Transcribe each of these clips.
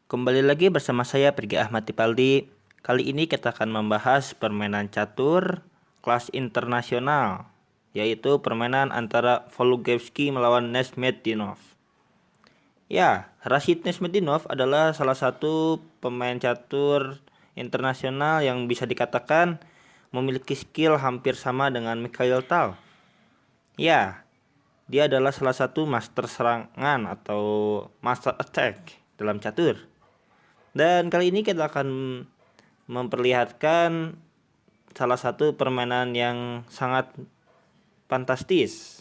Kembali lagi bersama saya Pergi Ahmad Tipaldi. Kali ini kita akan membahas permainan catur kelas internasional, yaitu permainan antara Volugevski melawan Nesmedinov. Ya, Rashid Nesmedinov adalah salah satu pemain catur internasional yang bisa dikatakan memiliki skill hampir sama dengan Mikhail Tal. Ya, dia adalah salah satu master serangan atau master attack dalam catur. Dan kali ini kita akan memperlihatkan salah satu permainan yang sangat fantastis,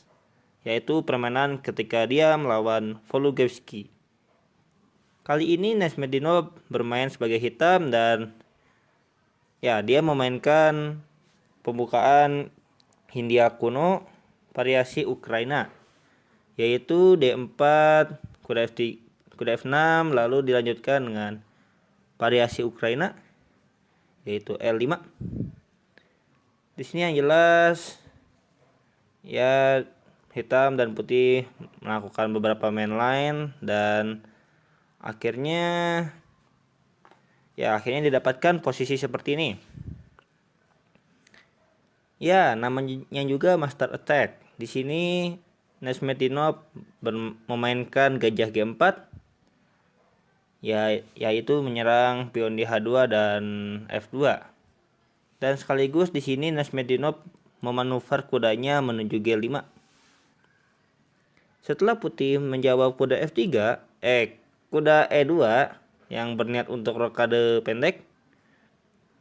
yaitu permainan ketika dia melawan Volugevski. Kali ini Nesmedinov bermain sebagai hitam dan ya dia memainkan pembukaan Hindia kuno variasi Ukraina, yaitu D4, kuda F6, lalu dilanjutkan dengan variasi Ukraina yaitu L5. Di sini yang jelas ya hitam dan putih melakukan beberapa main line dan akhirnya didapatkan posisi seperti ini. Ya, namanya juga master attack. Di sini Nesmedinov memainkan gajah G4, yaitu menyerang pion di H2 dan F2. Dan sekaligus di sini Nesmedinov memanuver kudanya menuju G5. Setelah putih menjawab kuda F3, kuda E2 yang berniat untuk rokade pendek.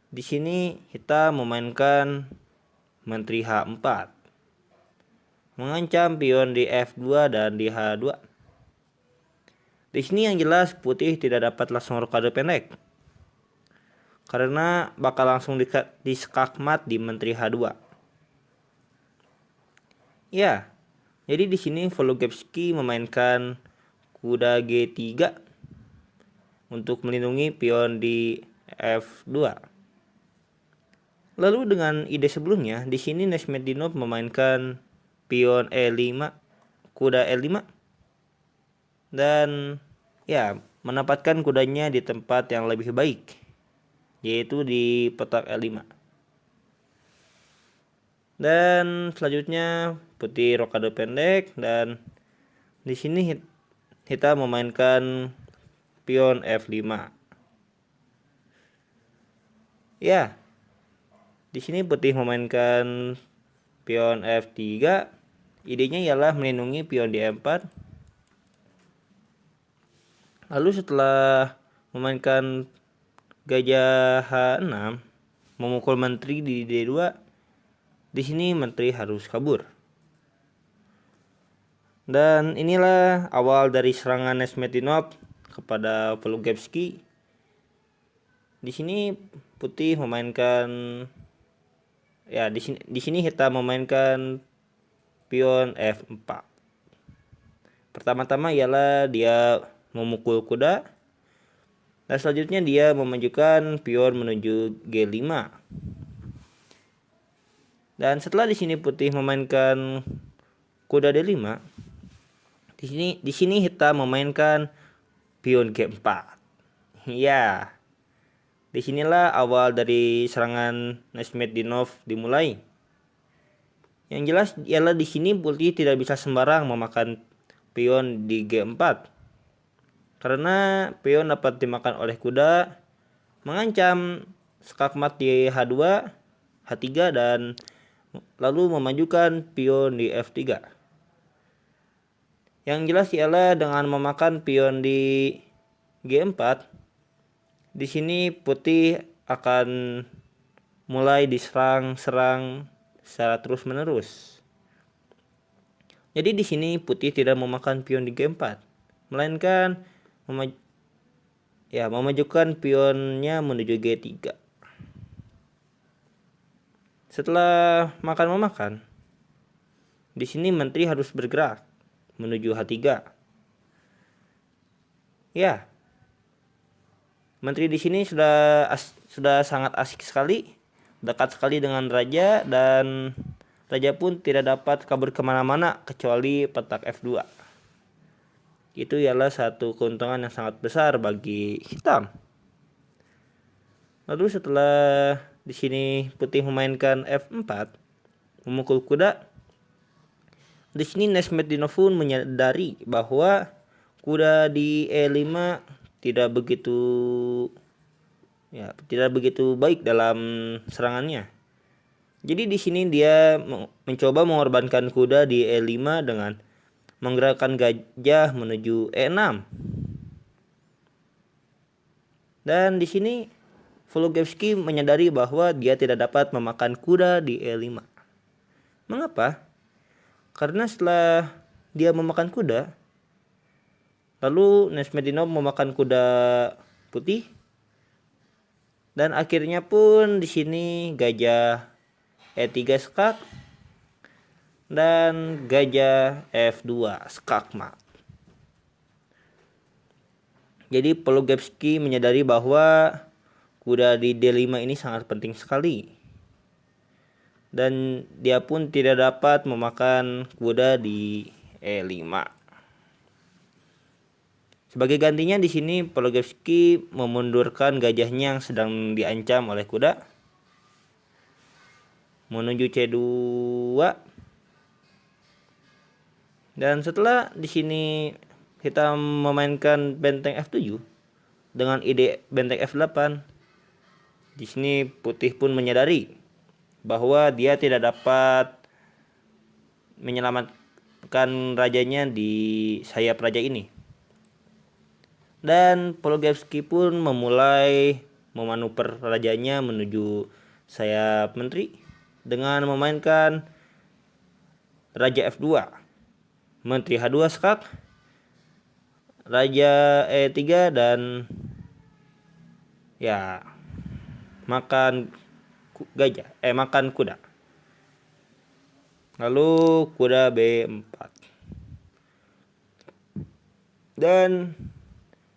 Di sini hitam memainkan menteri H4, mengancam pion di F2 dan di H2. Di sini yang jelas putih tidak dapat langsung rokade pendek, karena bakal langsung diskakmat di menteri H2. Ya, jadi di sini Volugevski memainkan kuda G3 untuk melindungi pion di F2. Lalu dengan ide sebelumnya, di sini Nesmedinov memainkan pion E5, kuda L5, dan ya menempatkan kudanya di tempat yang lebih baik, yaitu di petak L5. Dan selanjutnya putih rokade pendek dan di sini hitam memainkan pion F5. Ya, di sini putih memainkan pion F3. Idenya ialah melindungi pion di E4. Lalu setelah memainkan gajah H6 memukul menteri di D2, di sini menteri harus kabur. Dan inilah awal dari serangan Nesmedinov kepada Volugevski. Di sini putih memainkan di sini hitam memainkan pion F4. Pertama-tama ialah dia memukul kuda, dan selanjutnya dia memajukan pion menuju G5. Dan setelah di sini putih memainkan kuda D5, di sini hitam memainkan pion G4. Ya, disinilah awal dari serangan Nesmedinov dimulai. Yang jelas ialah di sini putih tidak bisa sembarang memakan pion di G4, karena pion dapat dimakan oleh kuda, mengancam skakmat di H2, H3, dan lalu memajukan pion di F3. Yang jelas ialah dengan memakan pion di G4, di sini putih akan mulai diserang-serang secara terus-menerus. Jadi di sini putih tidak memakan pion di G4, melainkan memajukan pionnya menuju G3. Setelah makan-memakan, di sini menteri harus bergerak menuju H3. Ya, menteri di sini sudah sangat asik sekali, dekat sekali dengan raja, dan raja pun tidak dapat kabur kemana-mana kecuali petak F2. Itu ialah satu keuntungan yang sangat besar bagi hitam. Lalu setelah di sini putih memainkan F4, memukul kuda. Di sini Nesmetdinov pun menyadari bahwa kuda di E5 tidak begitu baik dalam serangannya. Jadi di sini dia mencoba mengorbankan kuda di E5 dengan menggerakkan gajah menuju E6. Dan di sini Vologevsky menyadari bahwa dia tidak dapat memakan kuda di E5. Mengapa? Karena setelah dia memakan kuda, lalu Nesmetdinov memakan kuda putih, dan akhirnya pun di sini gajah E3 skak dan gajah F2 skakmat. Jadi Vologevsky menyadari bahwa kuda di D5 ini sangat penting sekali. Dan dia pun tidak dapat memakan kuda di E5. Sebagai gantinya di sini Vologevsky memundurkan gajahnya yang sedang diancam oleh kuda menuju C2. Dan setelah di sini kita memainkan benteng F7 dengan ide benteng F8, di sini putih pun menyadari bahwa dia tidak dapat menyelamatkan rajanya di sayap raja ini. Dan Vologevsky pun memulai memanuver rajanya menuju sayap menteri dengan memainkan raja F2, menteri H2 skak, raja E3 dan makan kuda. Lalu kuda B4. Dan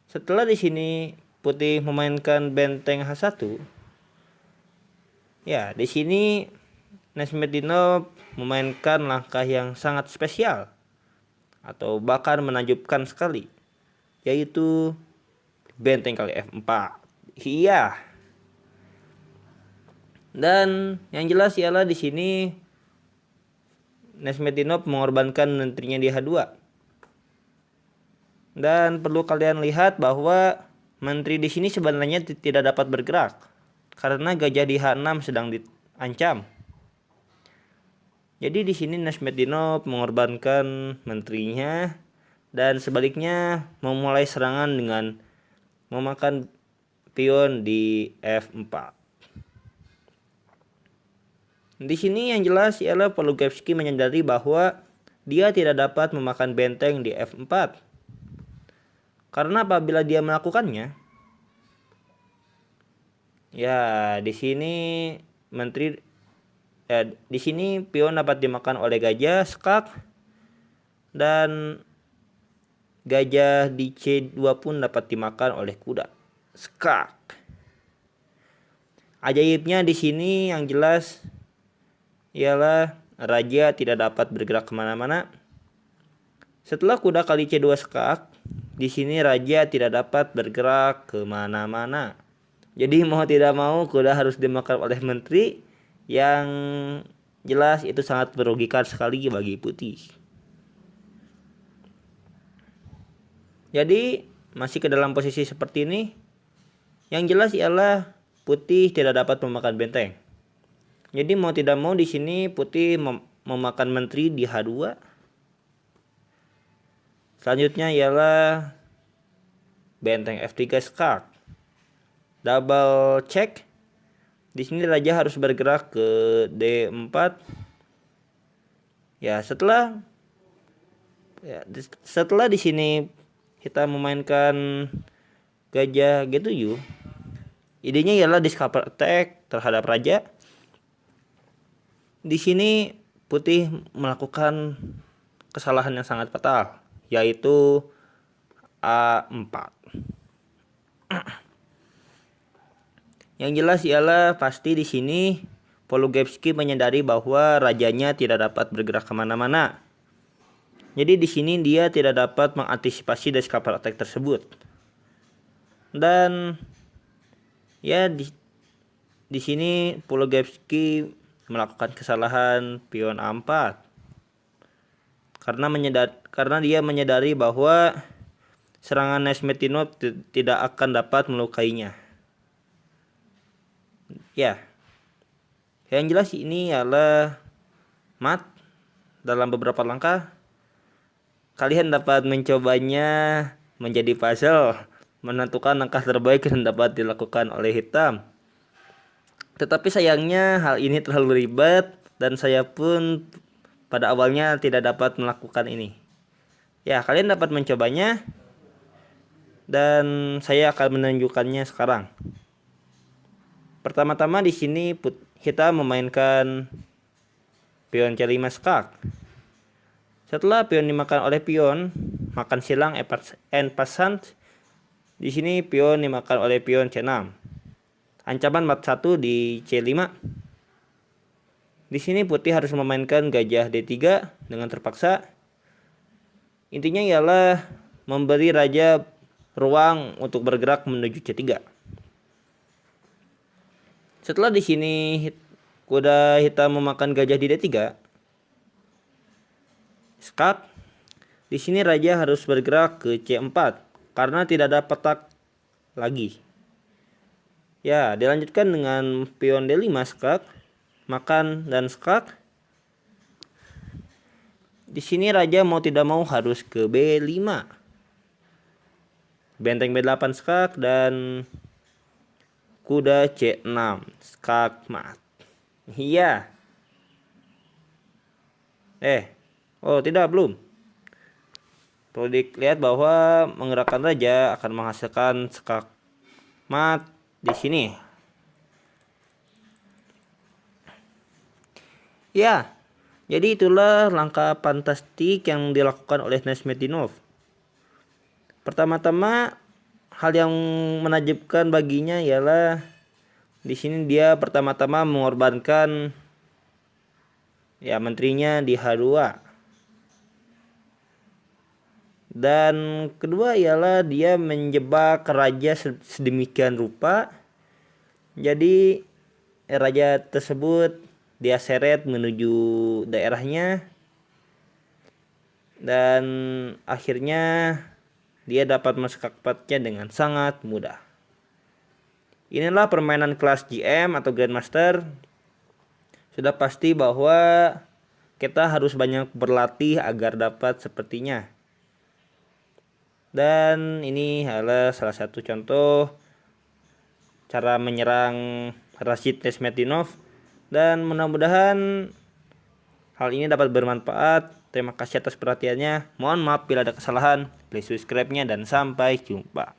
setelah di sini putih memainkan benteng H1, di sini Nesmetdinov memainkan langkah yang sangat spesial atau bahkan menakjubkan sekali, yaitu benteng kali F4. Iya. Dan yang jelas ialah di sini Nesmetdinov mengorbankan menterinya di H2. Dan perlu kalian lihat bahwa menteri di sini sebenarnya tidak dapat bergerak karena gajah di H6 sedang diancam. Jadi di sini Nesmetdinov mengorbankan menterinya dan sebaliknya memulai serangan dengan memakan pion di F4. Di sini yang jelas ialah Vologevsky menyadari bahwa dia tidak dapat memakan benteng di F4. Karena apabila dia melakukannya, di sini pion dapat dimakan oleh gajah skak dan gajah di C2 pun dapat dimakan oleh kuda skak. Ajaibnya di sini yang jelas ialah raja tidak dapat bergerak kemana-mana. Setelah kuda kali C2 skak, di sini raja tidak dapat bergerak kemana-mana. Jadi mau tidak mau kuda harus dimakan oleh menteri, yang jelas itu sangat merugikan sekali bagi putih. Jadi masih ke dalam posisi seperti ini, yang jelas ialah putih tidak dapat memakan benteng. Jadi mau tidak mau di sini putih memakan menteri di H2. Selanjutnya ialah benteng F3 skak. Double check. Di sini raja harus bergerak ke D4. Setelah di sini kita memainkan gajah G7. Idenya ialah discover attack terhadap raja. Di sini putih melakukan kesalahan yang sangat fatal, yaitu A4. Yang jelas ialah pasti di sini Vologevsky menyadari bahwa rajanya tidak dapat bergerak kemana-mana. Jadi di sini dia tidak dapat mengantisipasi dari counter attack tersebut. Dan ya di sini Pulogevski melakukan kesalahan pion A4 karena dia menyadari bahwa serangan Nesmetinov tidak akan dapat melukainya. Ya, yang jelas ini adalah mat dalam beberapa langkah. Kalian dapat mencobanya menjadi puzzle, menentukan langkah terbaik yang dapat dilakukan oleh hitam. Tetapi sayangnya hal ini terlalu ribet dan saya pun pada awalnya tidak dapat melakukan ini. Ya, kalian dapat mencobanya dan saya akan menunjukkannya sekarang. Pertama-tama di sini hitam memainkan pion C5 skak. Setelah pion dimakan oleh pion, makan silang en passant. Di sini pion dimakan oleh pion C6. Ancaman mat 1 di C5. Di sini putih harus memainkan gajah D3 dengan terpaksa. Intinya ialah memberi raja ruang untuk bergerak menuju C3. Setelah di sini kuda hitam memakan gajah di D3, skak. Di sini raja harus bergerak ke C4 karena tidak ada petak lagi. Ya, dilanjutkan dengan pion D5 skak, makan dan skak. Di sini raja mau tidak mau harus ke B5. Benteng B8 skak dan kuda C6 skak mat. Iya. Oh tidak, belum. Perlu dilihat bahwa menggerakkan raja akan menghasilkan skak mat di sini. Ya, jadi itulah langkah fantastik yang dilakukan oleh Nesmetinov. Pertama-tama hal yang menakjubkan baginya ialah di sini dia pertama-tama mengorbankan ya menterinya di H2. Dan kedua ialah dia menjebak raja sedemikian rupa. Jadi raja tersebut dia seret menuju daerahnya. Dan akhirnya dia dapat meskakpatnya dengan sangat mudah. Inilah permainan kelas GM atau Grandmaster. Sudah pasti bahwa kita harus banyak berlatih agar dapat sepertinya. Dan ini adalah salah satu contoh cara menyerang Rashid Nesmetinov. Dan mudah-mudahan hal ini dapat bermanfaat. Terima kasih atas perhatiannya. Mohon maaf bila ada kesalahan. Please subscribe-nya dan sampai jumpa.